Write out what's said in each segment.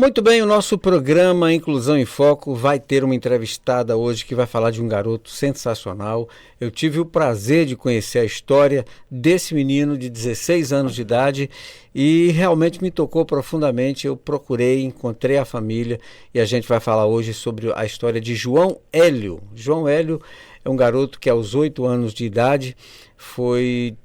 Muito bem, o nosso programa Inclusão em Foco vai ter uma entrevistada hoje que vai falar de um garoto sensacional. Eu tive o prazer de conhecer a história desse menino de 16 anos de idade e realmente me tocou profundamente. Eu procurei, encontrei a família e a gente vai falar hoje sobre a história de João Hélio. João Hélio é um garoto que aos 8 anos de idade foi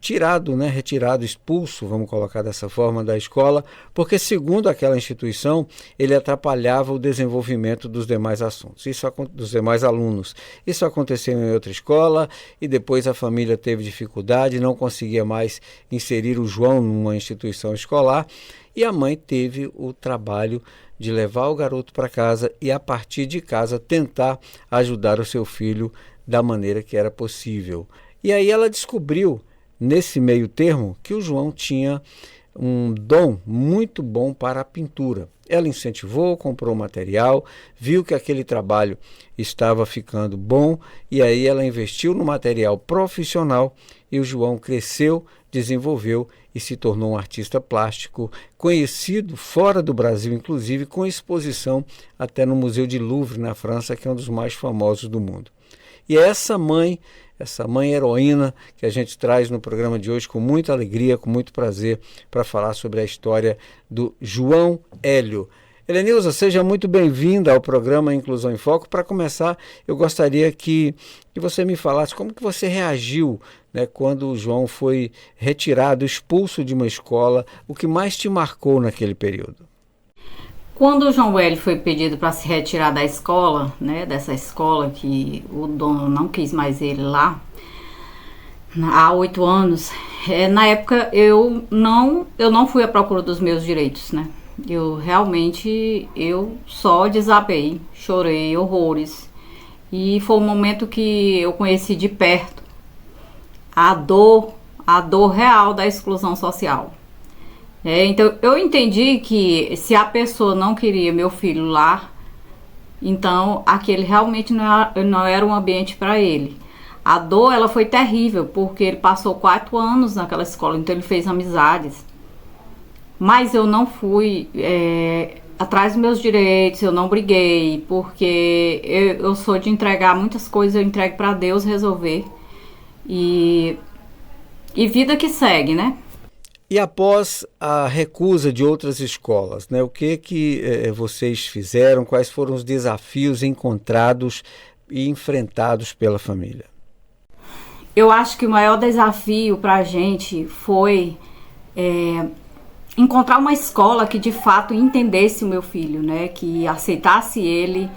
retirado, expulso, vamos colocar dessa forma, da escola, porque segundo aquela instituição, ele atrapalhava o desenvolvimento dos demais assuntos, dos demais alunos. Isso aconteceu em outra escola e depois a família teve dificuldade, não conseguia mais inserir o João numa instituição escolar e a mãe teve o trabalho de levar o garoto para casa e a partir de casa tentar ajudar o seu filho da maneira que era possível. E aí ela descobriu, nesse meio termo, que o João tinha um dom muito bom para a pintura. Ela incentivou, comprou material, viu que aquele trabalho estava ficando bom e aí ela investiu no material profissional e o João cresceu, desenvolveu e se tornou um artista plástico conhecido fora do Brasil, inclusive com exposição até no Museu de Louvre, na França, que é um dos mais famosos do mundo. E é essa mãe heroína que a gente traz no programa de hoje com muita alegria, com muito prazer, para falar sobre a história do João Hélio. Helenilza, seja muito bem-vinda ao programa Inclusão em Foco. Para começar, eu gostaria que você me falasse como que você reagiu, quando o João foi retirado, expulso de uma escola, o que mais te marcou naquele período? Quando o João Hélio foi pedido para se retirar da escola, dessa escola que o dono não quis mais ele lá, há 8 anos, na época eu não fui à procura dos meus direitos, Eu só desabei, chorei horrores. E foi um momento que eu conheci de perto a dor real da exclusão social. Então eu entendi que se a pessoa não queria meu filho lá, então aquele realmente não era um ambiente para ele. A dor, ela foi terrível, porque ele passou 4 anos naquela escola, então ele fez amizades. Mas eu não fui atrás dos meus direitos, eu não briguei, porque eu sou de entregar muitas coisas, eu entrego para Deus resolver. E vida que segue, E após a recusa de outras escolas, o que vocês fizeram? Quais foram os desafios encontrados e enfrentados pela família? Eu acho que o maior desafio para a gente foi encontrar uma escola que de fato entendesse o meu filho, que aceitasse ele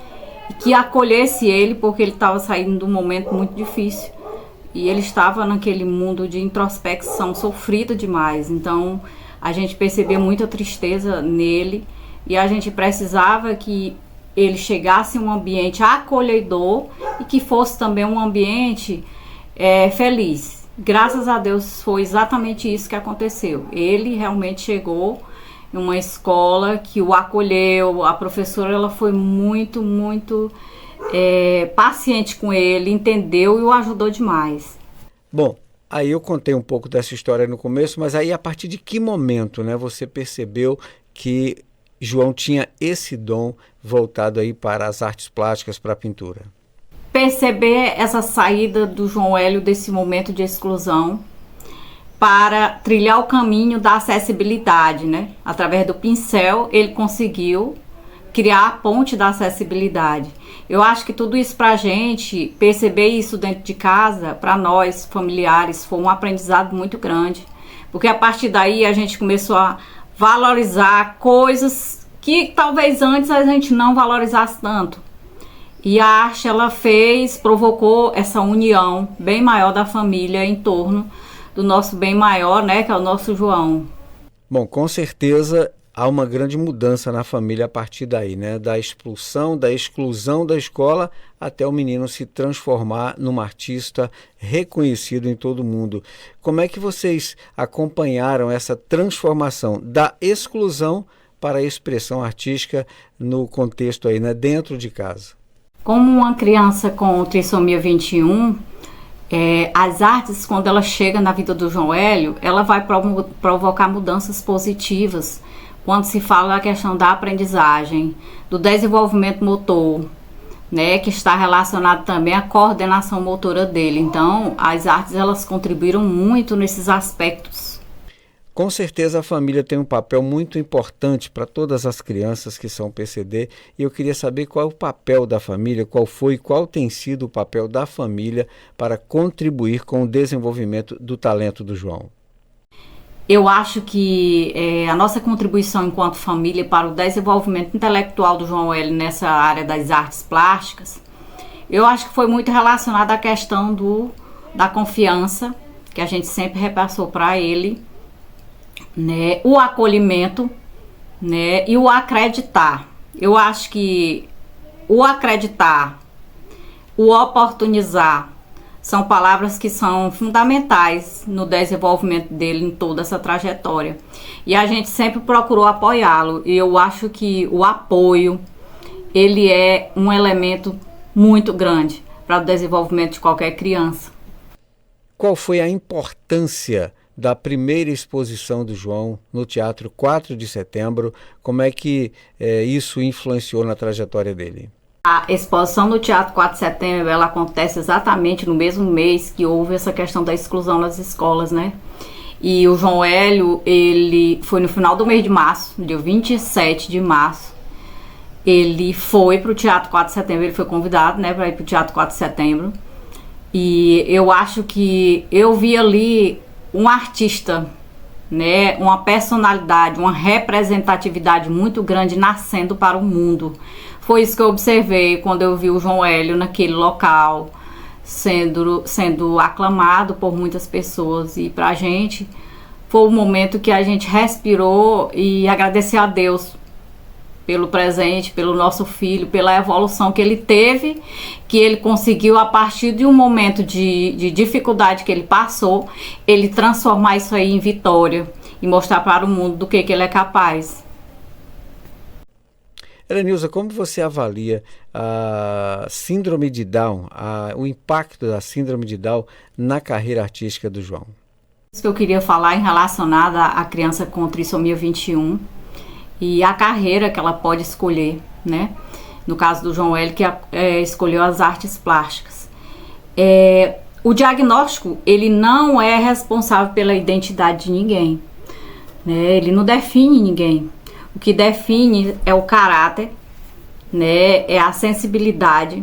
e que acolhesse ele, porque ele estava saindo de um momento muito difícil. E ele estava naquele mundo de introspecção sofrido demais. Então, a gente percebia muita tristeza nele. E a gente precisava que ele chegasse em um ambiente acolhedor e que fosse também um ambiente feliz. Graças a Deus, foi exatamente isso que aconteceu. Ele realmente chegou em uma escola que o acolheu. A professora, ela foi muito, muito paciente com ele, entendeu e o ajudou demais. Bom, aí eu contei um pouco dessa história no começo, mas aí a partir de que momento, você percebeu que João tinha esse dom voltado aí para as artes plásticas, para a pintura? Perceber essa saída do João Hélio desse momento de exclusão para trilhar o caminho da acessibilidade, Através do pincel, ele conseguiu criar a ponte da acessibilidade. Eu acho que tudo isso pra gente, perceber isso dentro de casa, para nós, familiares, foi um aprendizado muito grande. Porque a partir daí a gente começou a valorizar coisas que talvez antes a gente não valorizasse tanto. E a arte, ela provocou essa união bem maior da família em torno do nosso bem maior, que é o nosso João. Bom, com certeza há uma grande mudança na família a partir daí, da expulsão, da exclusão da escola, até o menino se transformar num artista reconhecido em todo o mundo. Como é que vocês acompanharam essa transformação da exclusão para a expressão artística no contexto aí, dentro de casa? Como uma criança com trissomia 21, as artes, quando ela chega na vida do João Hélio, ela vai provocar mudanças positivas, quando se fala da questão da aprendizagem, do desenvolvimento motor, né, que está relacionado também à coordenação motora dele. Então, as artes, elas contribuíram muito nesses aspectos. Com certeza a família tem um papel muito importante para todas as crianças que são PCD, e eu queria saber qual é o papel da família, qual tem sido o papel da família para contribuir com o desenvolvimento do talento do João. Eu acho que a nossa contribuição enquanto família para o desenvolvimento intelectual do João Hélio nessa área das artes plásticas, eu acho que foi muito relacionada à questão da confiança, que a gente sempre repassou para ele, né, o acolhimento, né, e o acreditar. Eu acho que o acreditar, o oportunizar, são palavras que são fundamentais no desenvolvimento dele em toda essa trajetória. E a gente sempre procurou apoiá-lo. E eu acho que o apoio, ele é um elemento muito grande para o desenvolvimento de qualquer criança. Qual foi a importância da primeira exposição do João no Teatro 4 de Setembro? Como é que isso influenciou na trajetória dele? A exposição no Teatro 4 de Setembro, ela acontece exatamente no mesmo mês que houve essa questão da exclusão nas escolas, né? E o João Hélio, ele foi no final do mês de março, dia 27 de março, ele foi para o Teatro 4 de Setembro, ele foi convidado, né, para ir para o Teatro 4 de Setembro. E eu acho que eu vi ali um artista, né, uma personalidade, uma representatividade muito grande nascendo para o mundo. Foi isso que eu observei quando eu vi o João Hélio naquele local, sendo aclamado por muitas pessoas. E pra gente foi o momento que a gente respirou e agradeceu a Deus pelo presente, pelo nosso filho, pela evolução que ele teve, que ele conseguiu, a partir de um momento de dificuldade que ele passou, ele transformar isso aí em vitória e mostrar para o mundo do que ele é capaz. Helenilza, como você avalia a síndrome de Down, o impacto da síndrome de Down na carreira artística do João? Isso que eu queria falar em relacionado à criança com trissomia 21 e a carreira que ela pode escolher, né? No caso do João Hélio, que escolheu as artes plásticas. O diagnóstico, ele não é responsável pela identidade de ninguém, né? Ele não define ninguém. O que define é o caráter, né? É a sensibilidade,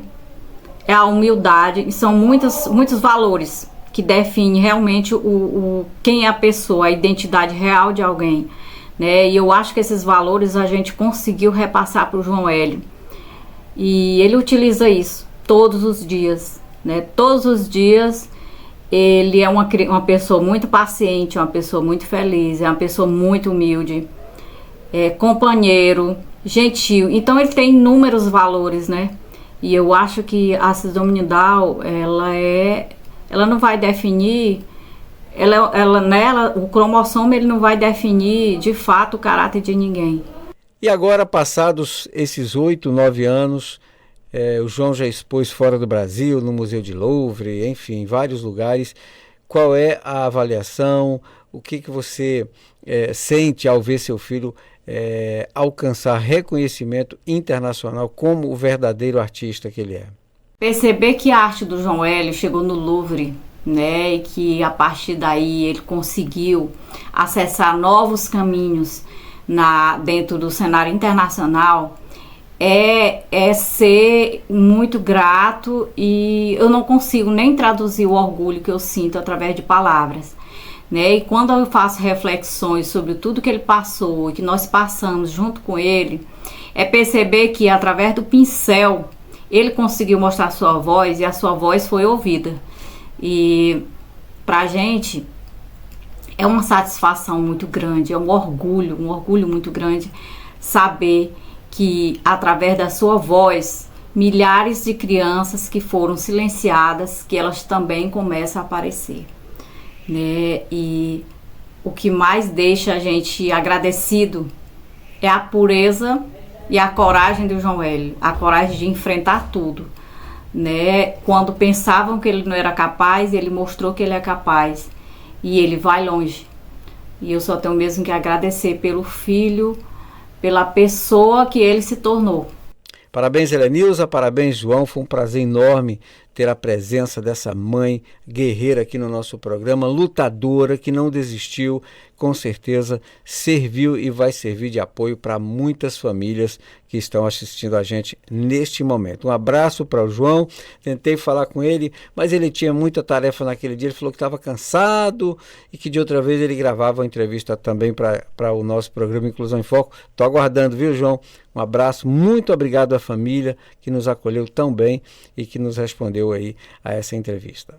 é a humildade, e são muitos valores que definem realmente quem é a pessoa, a identidade real de alguém, né? E eu acho que esses valores a gente conseguiu repassar para o João Hélio. E ele utiliza isso todos os dias, né? Todos os dias ele é uma pessoa muito paciente, uma pessoa muito feliz, é uma pessoa muito humilde. Companheiro, gentil. Então ele tem inúmeros valores, né? E eu acho que a síndrome de Down, ela não vai definir, o cromossomo, ele não vai definir de fato o caráter de ninguém. E agora, passados esses 8, 9 anos, o João já expôs fora do Brasil, no Museu de Louvre, enfim, em vários lugares. Qual é a avaliação? O que você sente ao ver seu filho alcançar reconhecimento internacional como o verdadeiro artista que ele é? Perceber que a arte do João Hélio chegou no Louvre, né, e que a partir daí ele conseguiu acessar novos caminhos dentro do cenário internacional, é ser muito grato, e eu não consigo nem traduzir o orgulho que eu sinto através de palavras. Né? E quando eu faço reflexões sobre tudo que ele passou e que nós passamos junto com ele, é perceber que através do pincel ele conseguiu mostrar a sua voz, e a sua voz foi ouvida. E pra gente é uma satisfação muito grande, é um orgulho muito grande saber que através da sua voz, milhares de crianças que foram silenciadas, que elas também começam a aparecer. Né? E o que mais deixa a gente agradecido é a pureza e a coragem do João Hélio, a coragem de enfrentar tudo, né? Quando pensavam que ele não era capaz, ele mostrou que ele é capaz, e ele vai longe. E eu só tenho mesmo que agradecer pelo filho pela pessoa que ele se tornou. Parabéns, Helenilza, parabéns, João. Foi um prazer enorme ter a presença dessa mãe guerreira aqui no nosso programa, lutadora, que não desistiu, com certeza serviu e vai servir de apoio para muitas famílias que estão assistindo a gente neste momento. Um abraço para o João. Tentei falar com ele, mas ele tinha muita tarefa naquele dia. Ele falou que estava cansado e que de outra vez ele gravava uma entrevista também para o nosso programa Inclusão em Foco. Estou aguardando, viu, João? Um abraço, muito obrigado à família que nos acolheu tão bem e que nos respondeu aí a essa entrevista.